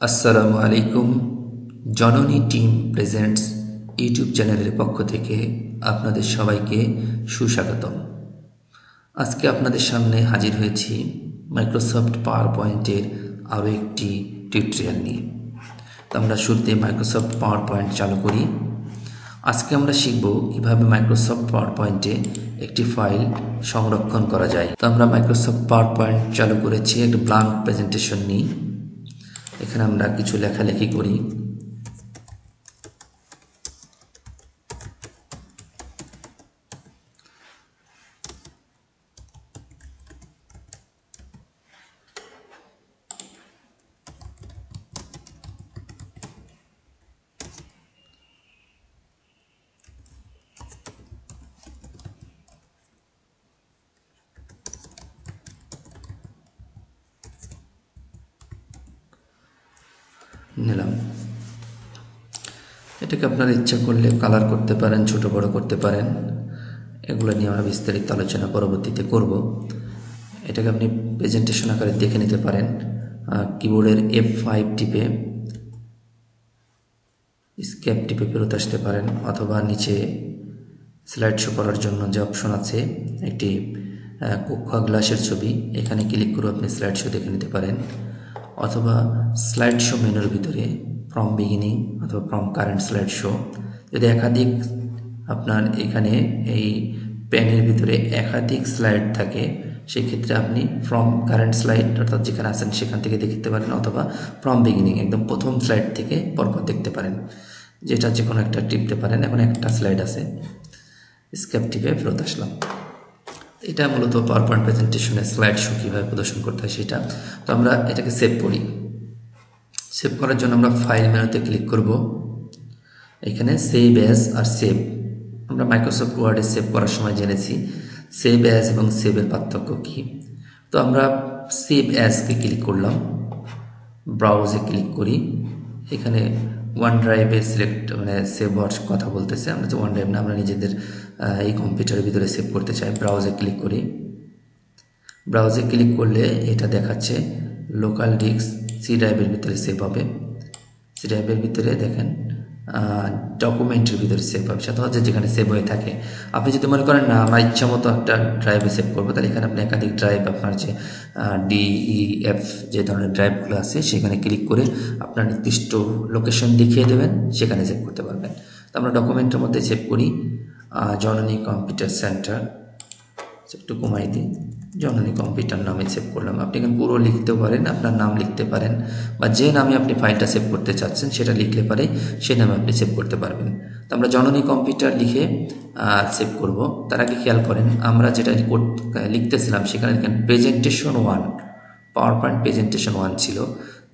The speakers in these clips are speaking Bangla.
আসসালামু আলাইকুম। জননী টিম প্রেজেন্টস ইউটিউব চ্যানেলের পক্ষ থেকে আপনাদের সবাইকে সুস্বাগতম। আজকে আপনাদের সামনে হাজির হয়েছি মাইক্রোসফট পাওয়ার পয়েন্টের আরও একটি টিউটোরিয়াল নিয়ে। তো আমরা শুরুতে মাইক্রোসফট পাওয়ার পয়েন্ট চালু করি। আজকে আমরা শিখব কিভাবে মাইক্রোসফট পাওয়ার পয়েন্টে একটি ফাইল সংরক্ষণ করা যায়। তো আমরা মাইক্রোসফট পাওয়ার পয়েন্ট চালু করেছি, একটা ব্ল্যাঙ্ক প্রেজেন্টেশন নিই। এখানে আমরা কিছু লেখালেখি করি। নিলাম। এটাকে আপনার ইচ্ছা করলে কালার করতে পারেন, ছোট বড় করতে পারেন। এগুলো নিয়ে আমরা বিস্তারিত আলোচনা পরবর্তীতে করব। এটাকে আপনি প্রেজেন্টেশন আকারে দেখে নিতে পারেন। কিবোর্ডের F5 টিপে স্কেপ টিপে ফেরত আসতে পারেন, অথবা নিচে স্লাইড শো করার জন্য যে অপশন আছে, একটি কোকা গ্লাসের ছবি, এখানে ক্লিক করে আপনি স্লাইড শো দেখে নিতে পারেন। অথবা স্লাইড শো মেনুর ভিতরে ফ্রম বিগিনিং অথবা ফ্রম কারেন্ট স্লাইড শো, যদি একাধিক আপনার এখানে এই প্যানের ভিতরে একাধিক স্লাইড থাকে, সেক্ষেত্রে আপনি ফ্রম কারেন্ট স্লাইড অর্থাৎ যেখানে আছেন সেখান থেকে দেখতে পারেন, অথবা ফ্রম বিগিনিং একদম প্রথম স্লাইড থেকে পরপর দেখতে পারেন। যেটা যে কোনো একটা টিপতে পারেন। এখন একটা স্লাইড আছে, স্কেপ টিপে ফেরত আসলাম। এটা মূলত পাওয়ার পয়েন্ট প্রেজেন্টেশনে স্লাইড শো কীভাবে প্রদর্শন করতে হয় সেটা। তো আমরা এটাকে সেভ করি। সেভ করার জন্য আমরা ফাইল মেনুতে ক্লিক করব। এখানে সেভ অ্যাজ আর সেভ, আমরা মাইক্রোসফট ওয়ার্ডে সেভ করার সময় জেনেছি সেভ অ্যাজ এবং সেভের পার্থক্য কী। তো আমরা সেভ অ্যাজকে ক্লিক করলাম, ব্রাউজে ক্লিক করি। এখানে ওয়ান ড্রাইভে সেভ হওয়ার কথা বলতেছে। আমরা যে ওয়ান ড্রাইভ না, আমরা নিজেদের এই কম্পিউটারের ভিতরে সেভ করতে চাই। ব্রাউজে ক্লিক করি। ব্রাউজে ক্লিক করলে এটা দেখাচ্ছে লোকাল ডিস্ক সি ড্রাইভের ভিতরে সেভ হবে। সি ড্রাইভের ভিতরে দেখেন ডকুমেন্টের ভিতরে সেভ হবে, সাথে হচ্ছে যেখানে সেভ হয়ে থাকে। আপনি যদি মনে করেন না আমার ইচ্ছা মতো একটা ড্রাইভে সেভ করবো, তাহলে এখানে আপনি একাধিক ড্রাইভ, আপনার যে DEF যে ধরনের ড্রাইভগুলো আছে সেখানে ক্লিক করে আপনার নির্দিষ্ট লোকেশন দেখিয়ে দেবেন, সেখানে সেভ করতে পারবেন। তো আমরা ডকুমেন্টের মধ্যে সেভ করি জননী কম্পিউটার সেন্টার, একটু কমাই দিই, জননী কম্পিউটার নামে সেভ করলাম। আপনি এখানে পুরো লিখতেও পারেন, আপনার নাম লিখতে পারেন, বা যে নামে আপনি ফাইলটা সেভ করতে চাচ্ছেন সেটা লিখলে পারে সেই নামে আপনি সেভ করতে পারবেন। তো আমরা জননী কম্পিউটার লিখে সেভ করব। তার আগে খেয়াল করেন আমরা যেটা লিখতেছিলাম সেখানে দেখেন প্রেজেন্টেশন 1, পাওয়ার পয়েন্ট প্রেজেন্টেশন 1 ছিল।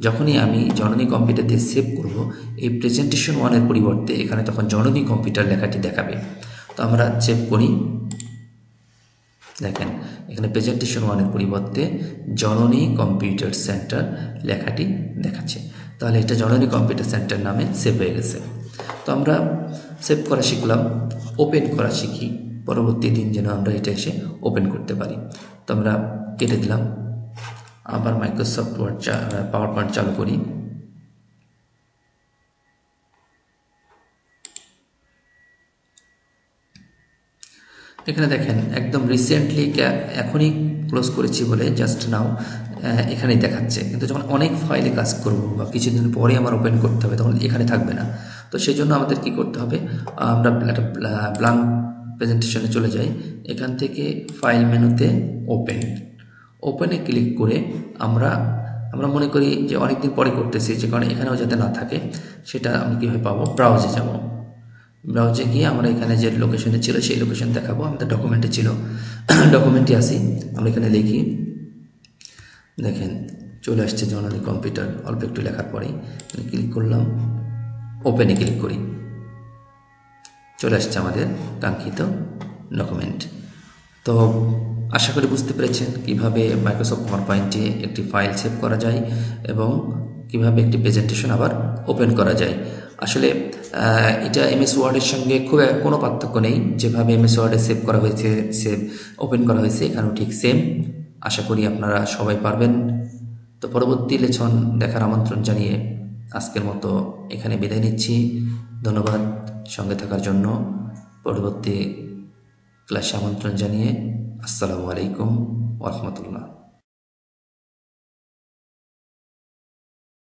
যখনই আমি জননী কম্পিউটার দিয়ে সেভ করব, এই প্রেজেন্টেশন 1-এর পরিবর্তে এখানে তখন জননী কম্পিউটার লেখাটি দেখাবে। তো আমরা সেভ করি। দেখেন এখানে প্রেজেন্টেশন 1-এর পরিবর্তে জননী কম্পিউটার সেন্টার লেখাটি দেখাচ্ছে। তাহলে এটা জননী কম্পিউটার সেন্টার নামে সেভ হয়ে গেছে। তো আমরা সেভ করা শিখলাম, ওপেন করা শিখি পরবর্তী দিন যেন আমরা এটা এসে ওপেন করতে পারি। তো আমরা কেটে দিলাম। আবার মাইক্রোসফট ওয়ার্ড পাওয়ার পয়েন্ট চালু করি। এখানে দেখেন একদম রিসেন্টলি, এখনই ক্লোজ করেছি বলে জাস্ট নাও এখানেই দেখাচ্ছে, কিন্তু যখন অনেক ফাইলে কাজ করব বা কিছুদিন পরে আমার ওপেন করতে হবে তখন এখানে থাকবে না। তো সেই জন্য আমাদের কি করতে হবে, আমরা একটা ব্ল্যাঙ্ক প্রেজেন্টেশনে চলে যাই। এখান থেকে ফাইল মেনুতে ওপেনে ক্লিক করে আমরা মনে করি যে অনেকদিন পরে করতেছি, যে কারণে এখানেও যাতে না থাকে সেটা আমি কীভাবে পাবো, ব্রাউজে যাব। ব্রাউজে গিয়ে আমরা এখানে যে লোকেশনে ছিল সেই লোকেশন দেখাবো। আমাদের ডকুমেন্টে ছিল, ডকুমেন্টে আসি, আমরা এখানে লিখি। দেখেন চলে আসছে জননী কম্পিউটার। অল্প একটু লেখার পরেই ক্লিক করলাম, ওপেনে ক্লিক করি, চলে আসছে আমাদের কাঙ্ক্ষিত ডকুমেন্ট। তো আশা করি বুঝতে পেরেছেন কিভাবে মাইক্রোসফট পাওয়ার পয়েন্টে একটি ফাইল সেভ করা যায় এবং কিভাবে একটি প্রেজেন্টেশন আবার ওপেন করা যায়। আসলে এটা MS ওয়ার্ডের সঙ্গে খুব কোনো পার্থক্য নেই। যেভাবে MS ওয়ার্ডে সেভ করা হয়েছে, ওপেন করা হয়েছে, এখানেও ঠিক সেম। আশা করি আপনারা সবাই পারবেন। তো পরবর্তী লেসন দেখার আমন্ত্রণ জানিয়ে আজকের মতো এখানে বিদায় নিচ্ছি। ধন্যবাদ সঙ্গে থাকার জন্য। পরবর্তী ক্লাসে আমন্ত্রণ জানিয়ে আসসালামু আলাইকুম ওয়া রাহমাতুল্লাহ।